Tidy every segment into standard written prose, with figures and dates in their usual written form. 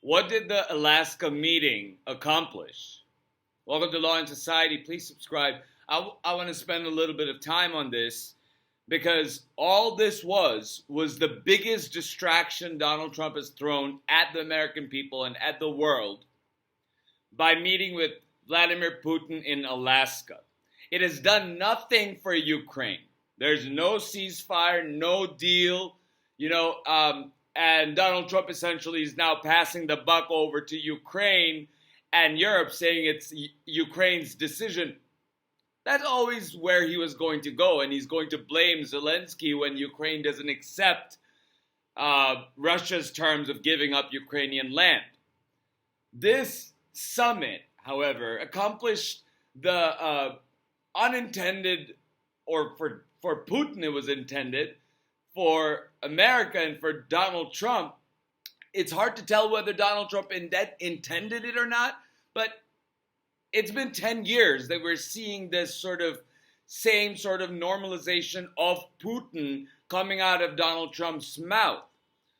What did the Alaska meeting accomplish? Welcome to Law and Society. Please subscribe. I want to spend a little bit of time on this because all this was the biggest distraction Donald Trump has thrown at the American people and at the world by meeting with Vladimir Putin in Alaska. It has done nothing for Ukraine. There's no ceasefire, no deal, and Donald Trump essentially is now passing the buck over to Ukraine and Europe, saying it's Ukraine's decision. That's always where he was going to go, and he's going to blame Zelensky when Ukraine doesn't accept Russia's terms of giving up Ukrainian land. This summit, however, accomplished the unintended, or for Putin it was intended, for America and for Donald Trump. It's hard to tell whether Donald Trump intended it or not, but it's been 10 years that we're seeing this same sort of normalization of Putin coming out of Donald Trump's mouth.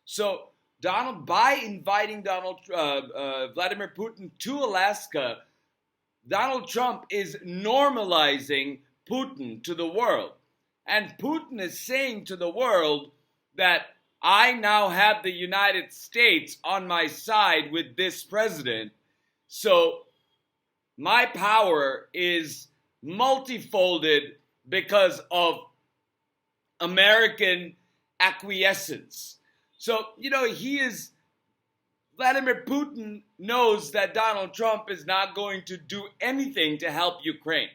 So by inviting Vladimir Putin to Alaska, Donald Trump is normalizing Putin to the world. And Putin is saying to the world that I now have the United States on my side with this president. So my power is multifolded because of American acquiescence. So, Vladimir Putin knows that Donald Trump is not going to do anything to help Ukraine.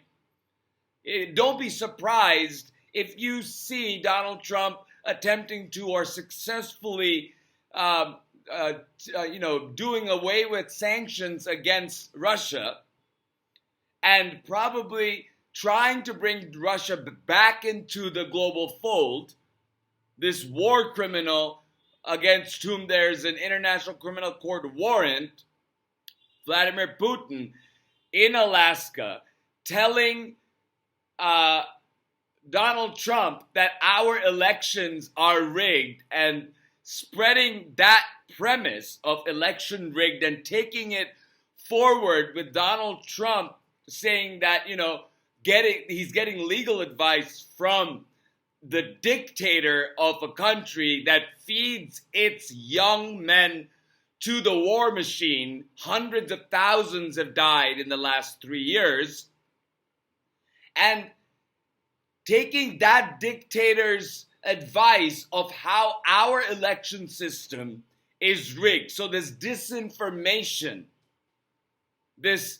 Don't be surprised if you see Donald Trump attempting to or successfully, doing away with sanctions against Russia and probably trying to bring Russia back into the global fold, this war criminal against whom there's an International Criminal Court warrant, Vladimir Putin, in Alaska, telling Donald Trump that our elections are rigged and spreading that premise of election rigged and taking it forward with Donald Trump saying that, he's getting legal advice from the dictator of a country that feeds its young men to the war machine. Hundreds of thousands have died in the last 3 years. And taking that dictator's advice of how our election system is rigged. So this disinformation, this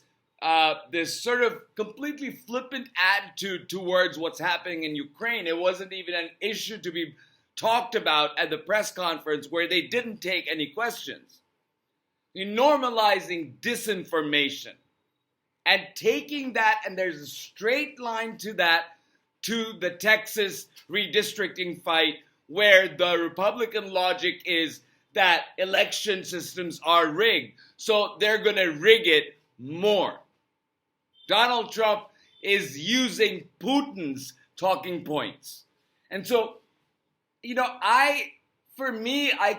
sort of completely flippant attitude towards what's happening in Ukraine. It wasn't even an issue to be talked about at the press conference where they didn't take any questions. You're normalizing disinformation and taking that, and there's a straight line to that, to the Texas redistricting fight, where the Republican logic is that election systems are rigged. So they're going to rig it more. Donald Trump is using Putin's talking points. And so, I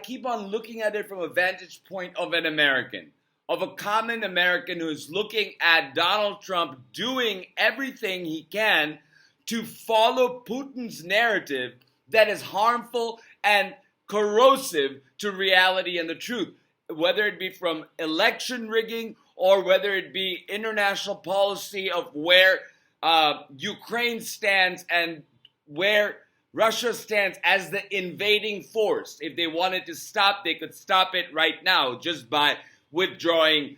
keep on looking at it from a vantage point of an American, of a common American who's looking at Donald Trump doing everything he can to follow Putin's narrative that is harmful and corrosive to reality and the truth, whether it be from election rigging or whether it be international policy of where Ukraine stands and where Russia stands as the invading force. If they wanted to stop, they could stop it right now just by withdrawing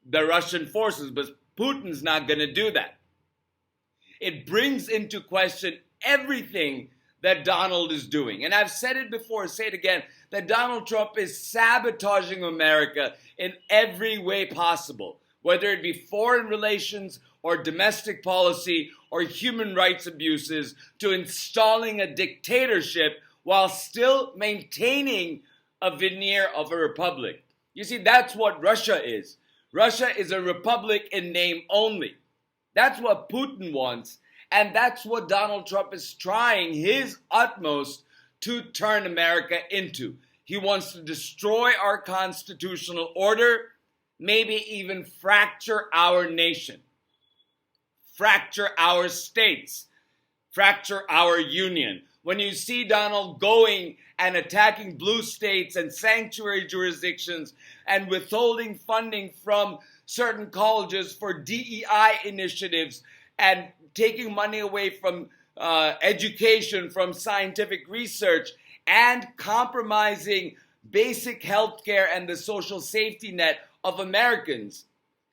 the Russian forces, but Putin's not going to do that. It brings into question everything that Donald is doing. And I've said it before, say it again, that Donald Trump is sabotaging America in every way possible, whether it be foreign relations or domestic policy or human rights abuses, to installing a dictatorship while still maintaining a veneer of a republic. You see, that's what Russia is. Russia is a republic in name only. That's what Putin wants, and that's what Donald Trump is trying his utmost to turn America into. He wants to destroy our constitutional order, maybe even fracture our nation, fracture our states, fracture our union. When you see Donald going and attacking blue states and sanctuary jurisdictions and withholding funding from certain colleges for DEI initiatives and taking money away from education, from scientific research, and compromising basic health care and the social safety net of Americans,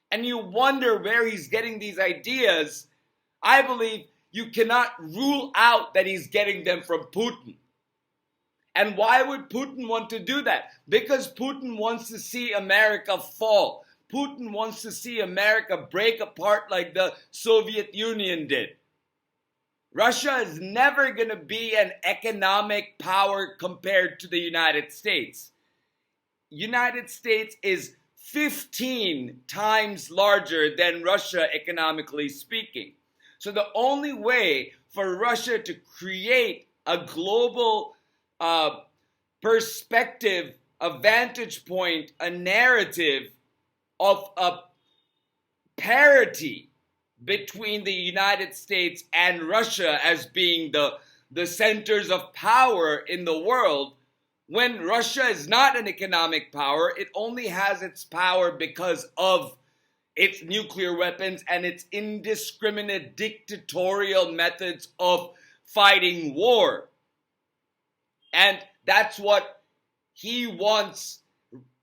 and you wonder where he's getting these ideas, I believe you cannot rule out that he's getting them from Putin. And why would Putin want to do that? Because Putin wants to see America fall. Putin wants to see America break apart like the Soviet Union did. Russia is never going to be an economic power compared to the United States. United States is 15 times larger than Russia economically speaking. So the only way for Russia to create a global perspective, a vantage point, a narrative of a parity between the United States and Russia as being the centers of power in the world, when Russia is not an economic power, it only has its power because of its nuclear weapons and its indiscriminate dictatorial methods of fighting war. And that's what he wants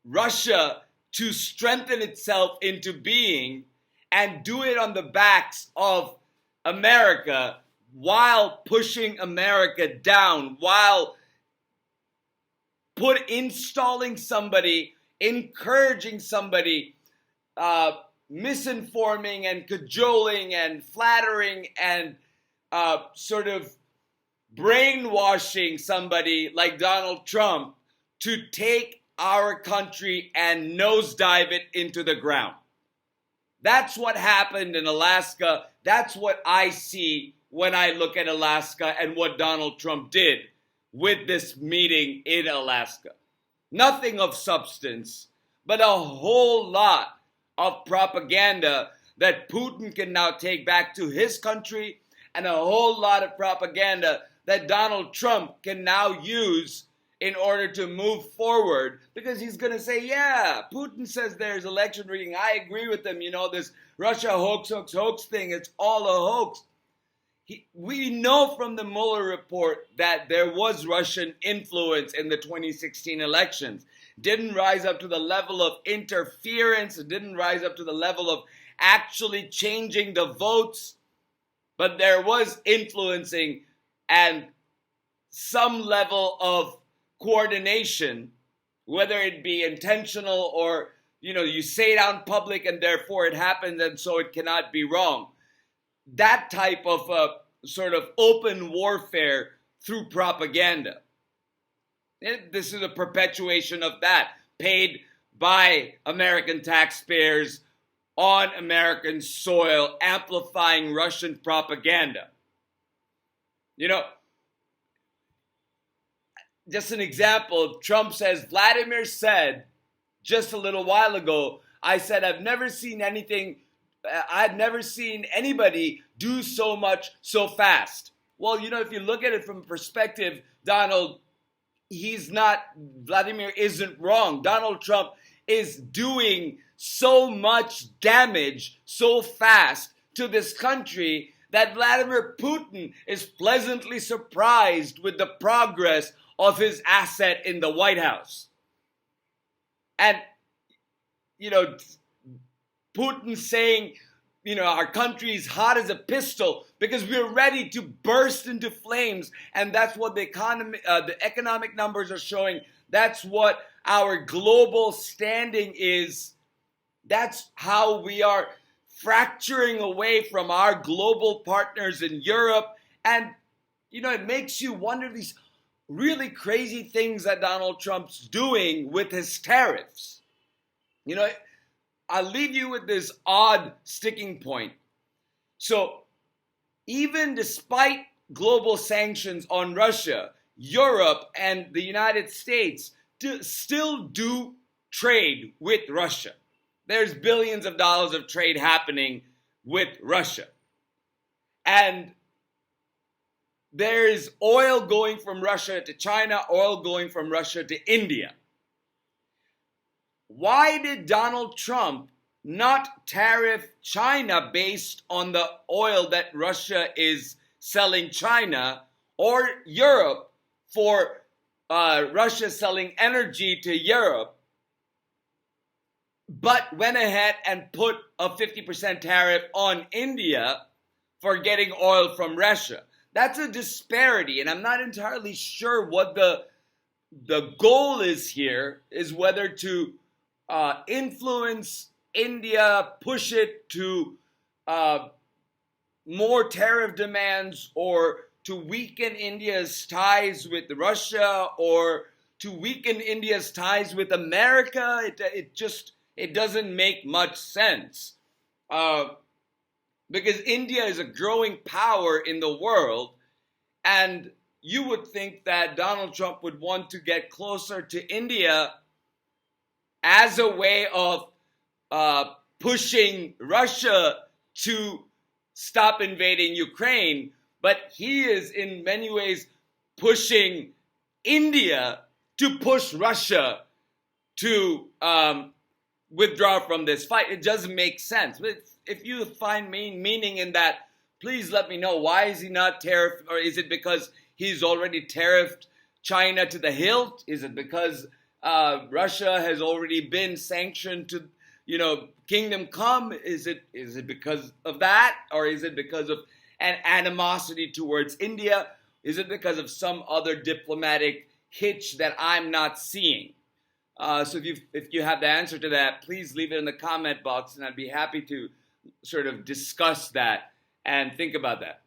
Russia to strengthen itself into being, and do it on the backs of America while pushing America down, while installing somebody, encouraging somebody, misinforming and cajoling and flattering and sort of brainwashing somebody like Donald Trump to take our country and nosedive it into the ground. That's what happened in Alaska. That's what I see when I look at Alaska and what Donald Trump did with this meeting in Alaska. Nothing of substance, but a whole lot of propaganda that Putin can now take back to his country, and a whole lot of propaganda that Donald Trump can now use in order to move forward, because he's going to say, yeah, Putin says there's election rigging. I agree with him. You know, this Russia hoax thing, it's all a hoax. We know from the Mueller report that there was Russian influence in the 2016 elections. Didn't rise up to the level of interference. It didn't rise up to the level of actually changing the votes. But there was influencing and some level of coordination, whether it be intentional or, you say it out in public and therefore it happened and so it cannot be wrong. That type of sort of open warfare through propaganda. This is a perpetuation of that, paid by American taxpayers on American soil, amplifying Russian propaganda. Just an example, Trump says, Vladimir said just a little while ago, I said, I've never seen anybody do so much so fast. Well, if you look at it from a perspective, Donald, Vladimir isn't wrong. Donald Trump is doing so much damage so fast to this country that Vladimir Putin is pleasantly surprised with the progress of his asset in the White House. And, Putin saying, our country is hot as a pistol because we're ready to burst into flames. And that's what the economic numbers are showing. That's what our global standing is. That's how we are fracturing away from our global partners in Europe. And, it makes you wonder these really crazy things that Donald Trump's doing with his tariffs. I'll leave you with this odd sticking point. So, even despite global sanctions on Russia, Europe and the United States still do trade with Russia. There's billions of dollars of trade happening with Russia. And there's oil going from Russia to China, oil going from Russia to India. Why did Donald Trump not tariff China based on the oil that Russia is selling China, or Europe for Russia selling energy to Europe, but went ahead and put a 50% tariff on India for getting oil from Russia? That's a disparity, and I'm not entirely sure what the goal is here, is whether to influence India, push it to more tariff demands, or to weaken India's ties with Russia, or to weaken India's ties with America. It doesn't make much sense. Because India is a growing power in the world, and you would think that Donald Trump would want to get closer to India as a way of pushing Russia to stop invading Ukraine, but he is in many ways pushing India to push Russia to withdraw from this fight. It doesn't make sense. But if you find meaning in that, please let me know. Why is he not tariffed? Or is it because he's already tariffed China to the hilt? Is it because Russia has already been sanctioned to, Kingdom Come? Is it because of that? Or is it because of an animosity towards India? Is it because of some other diplomatic hitch that I'm not seeing? So if you have the answer to that, please leave it in the comment box, and I'd be happy to sort of discuss that and think about that.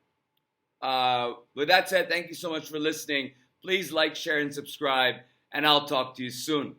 With that said, thank you so much for listening. Please like, share, and subscribe, and I'll talk to you soon.